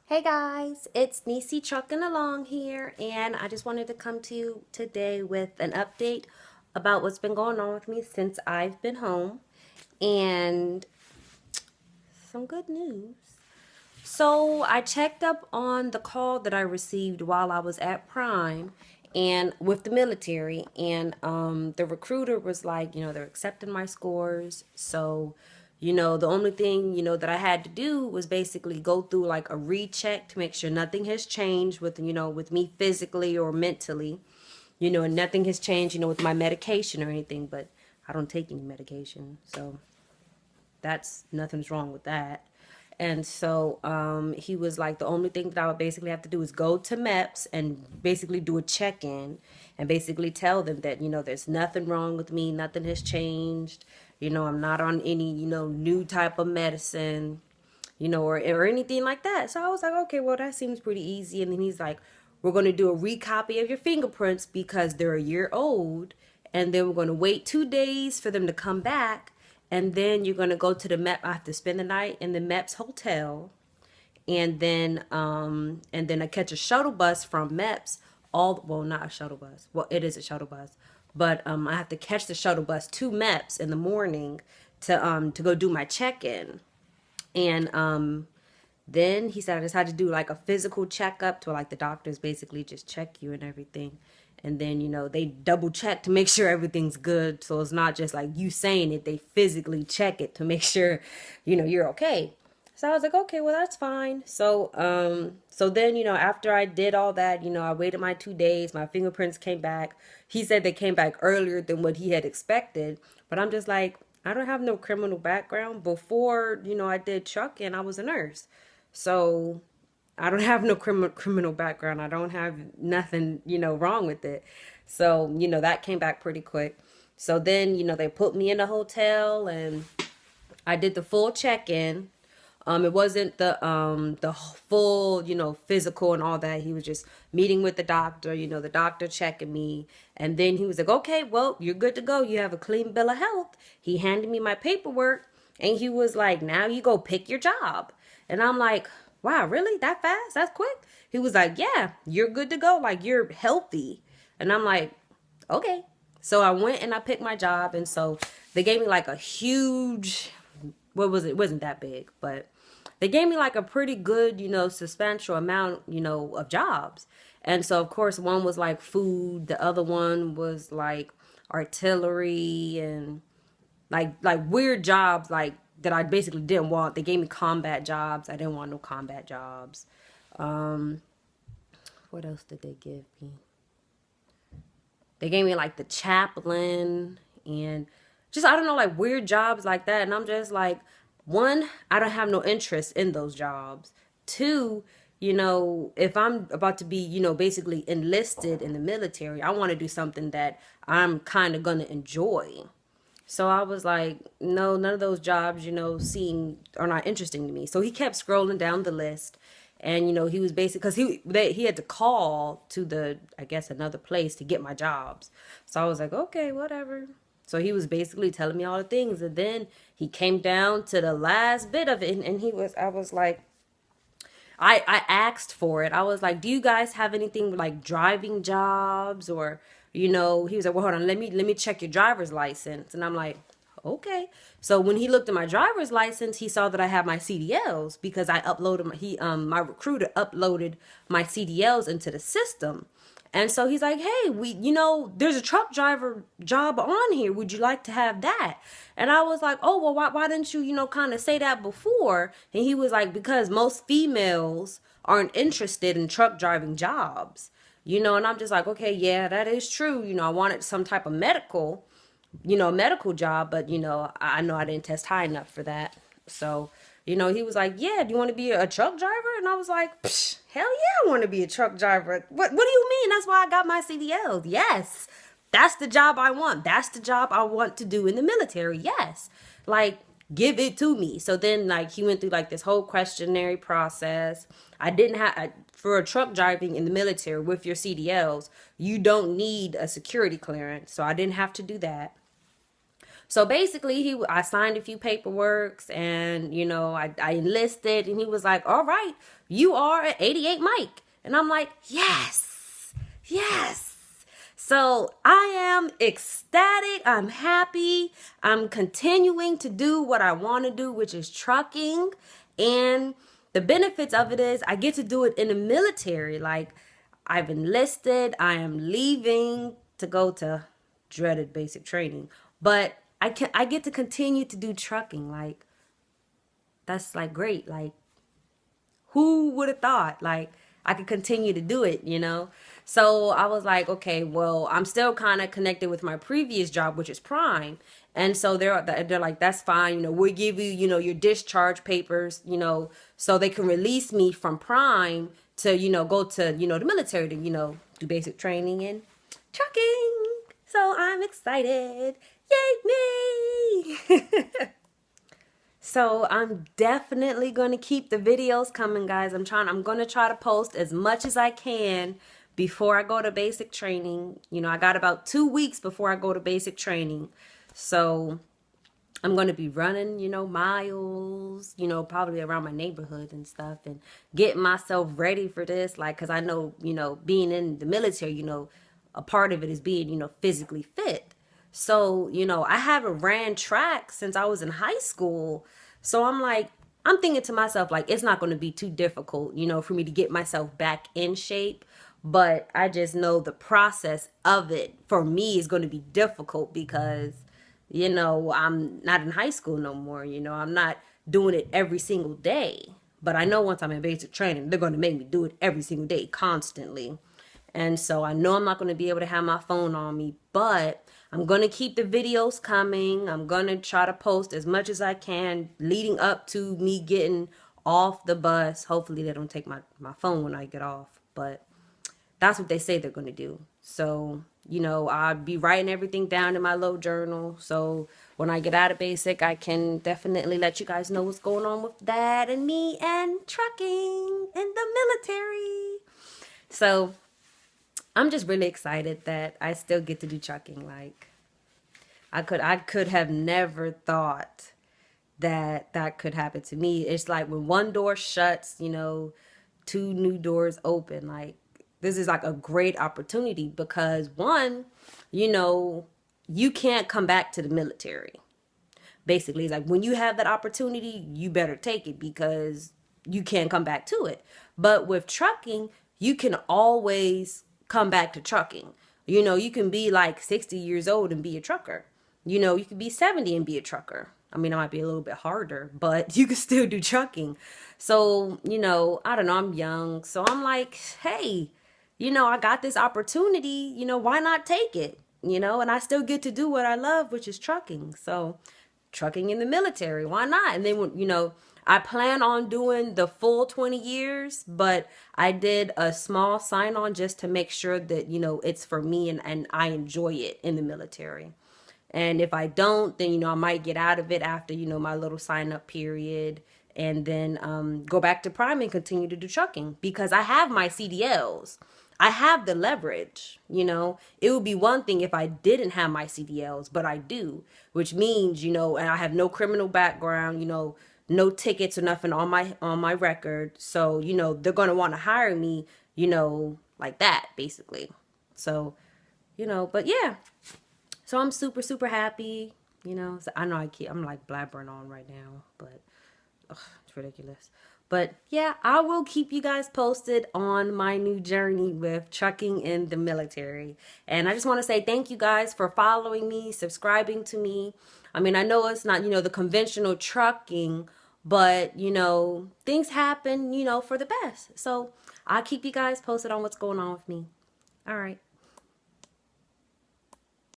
Hey guys, it's Neec trucking along here, and I just wanted to come to you today with an update about what's been going on with me since I've been home and some good news. So, I checked up on the call that I received while I was at Prime and with the military, and the recruiter was like, they're accepting my scores. So, the only thing, that I had to do was basically go through like a recheck to make sure nothing has changed with, with me physically or mentally, and nothing has changed, with my medication or anything, but I don't take any medication. So that's nothing's wrong with that. And so he was like, the only thing that I would basically have to do is go to MEPS and basically do a check-in and basically tell them that, there's nothing wrong with me, nothing has changed, I'm not on any, new type of medicine, or anything like that. So I was like, okay, well, that seems pretty easy. And then he's like, we're going to do a recopy of your fingerprints because they're a year old. And then we're going to wait 2 days for them to come back. And then you're going to go to the MEP. I have to spend the night in the MEPS hotel. And then I catch a shuttle bus from MEPS. Well, not a shuttle bus. Well, it is a shuttle bus. But I have to catch the shuttle bus to MEPS in the morning to go do my check-in. And then he said I just had to do like a physical checkup to like the doctors basically just check you and everything. And then, they double check to make sure everything's good. So it's not just like you saying it, they physically check it to make sure, you're okay. So I was like, okay, well that's fine. So then, after I did all that, I waited my 2 days, my fingerprints came back. He said they came back earlier than what he had expected. But I'm just like, I don't have no criminal background. Before, I did trucking, I was a nurse. So I don't have no criminal background. I don't have nothing, wrong with it. So, that came back pretty quick. So then, they put me in a hotel and I did the full check-in. It wasn't the full, physical and all that. He was just meeting with the doctor, the doctor checking me. And then he was like, okay, well, you're good to go. You have a clean bill of health. He handed me my paperwork and he was like, now you go pick your job. And I'm like, wow, really? That fast? That's quick? He was like, yeah, you're good to go. Like, you're healthy. And I'm like, okay. So I went and I picked my job. And so they gave me like a huge, what was it? It wasn't that big, but they gave me like a pretty good, substantial amount, of jobs. And so, of course, one was like food. The other one was like artillery and like weird jobs like that I basically didn't want. They gave me combat jobs. I didn't want no combat jobs. Um, what else did they give me? They gave me like the chaplain and just I don't know like weird jobs like that. And I'm just like, one, I don't have no interest in those jobs. Two, if I'm about to be, basically enlisted in the military, I want to do something that I'm kind of gonna enjoy. So I was like, no, none of those jobs, seem are not interesting to me. So he kept scrolling down the list, and he was basically because he had to call to the I guess another place to get my jobs. So I was like, okay, whatever. So he was basically telling me all the things, and then he came down to the last bit of it, and I was like, I asked for it. I was like, "Do you guys have anything like driving jobs or he was like, "Well, hold on. Let me check your driver's license." And I'm like, "Okay." So when he looked at my driver's license, he saw that I have my CDLs because I uploaded my recruiter uploaded my CDLs into the system. And so he's like, hey, there's a truck driver job on here. Would you like to have that? And I was like, oh, well, why didn't you, kind of say that before? And he was like, because most females aren't interested in truck driving jobs, and I'm just like, okay, yeah, that is true. I wanted some type of medical job, but, I know I didn't test high enough for that. So, he was like, yeah, do you want to be a truck driver? And I was like, psh, hell yeah, I want to be a truck driver. What do you mean? That's why I got my CDLs. Yes, that's the job I want. That's the job I want to do in the military. Yes. Like, give it to me. So then, like, he went through, like, this whole questionnaire process. I didn't have, for a truck driving in the military with your CDLs, you don't need a security clearance. So I didn't have to do that. So basically, I signed a few paperworks, and I enlisted, and he was like, "All right, you are an 88 Mike," and I'm like, "Yes, yes." So I am ecstatic. I'm happy. I'm continuing to do what I want to do, which is trucking, and the benefits of it is I get to do it in the military. Like, I've enlisted. I am leaving to go to dreaded basic training, but I get to continue to do trucking. Like, that's like great. Like, who would have thought? Like, I could continue to do it. So I was like, okay, well, I'm still kind of connected with my previous job, which is Prime. And so they're like, that's fine. We'll give you, your discharge papers, so they can release me from Prime to, go to, the military to, do basic training and trucking. So I'm excited. Yay me! So I'm definitely going to keep the videos coming, guys. I'm going to try to post as much as I can before I go to basic training. I got about 2 weeks before I go to basic training. So I'm going to be running, miles, probably around my neighborhood and stuff, and getting myself ready for this. Like, because I know, being in the military, a part of it is being, physically fit. So, I haven't ran track since I was in high school. So I'm thinking to myself, like, it's not going to be too difficult, for me to get myself back in shape. But I just know the process of it for me is going to be difficult because, I'm not in high school no more. I'm not doing it every single day. But I know once I'm in basic training, they're going to make me do it every single day, constantly. And so I know I'm not going to be able to have my phone on me, but I'm going to keep the videos coming. I'm going to try to post as much as I can leading up to me getting off the bus. Hopefully they don't take my phone when I get off, but that's what they say they're going to do. So, I'll be writing everything down in my little journal. So when I get out of basic, I can definitely let you guys know what's going on with Dad and me and trucking and the military. So I'm just really excited that I still get to do trucking. Like, I could have never thought that could happen to me. It's like when one door shuts, two new doors open. Like, this is like a great opportunity because one, you can't come back to the military. Basically, it's like when you have that opportunity, you better take it because you can't come back to it. But with trucking, you can always come back to trucking. You can be like 60 years old and be a trucker. You could be 70 and be a trucker. I mean, it might be a little bit harder, but you can still do trucking. So, I don't know, I'm young. So I'm like, hey, I got this opportunity, why not take it? And I still get to do what I love, which is trucking. So trucking in the military, why not? And then, I plan on doing the full 20 years, but I did a small sign on just to make sure that, it's for me and I enjoy it in the military. And if I don't, then, I might get out of it after, my little sign up period and then go back to Prime and continue to do trucking because I have my CDLs. I have the leverage, It would be one thing if I didn't have my CDLs, but I do, which means, and I have no criminal background, no tickets or nothing on my record. So, they're going to want to hire me, like that, basically. So, but yeah. So I'm super, super happy, So I know I'm like blabbering on right now, but it's ridiculous. But yeah, I will keep you guys posted on my new journey with trucking in the military. And I just want to say thank you guys for following me, subscribing to me. I mean, I know it's not, the conventional trucking, but, things happen, for the best. So I'll keep you guys posted on what's going on with me. All right.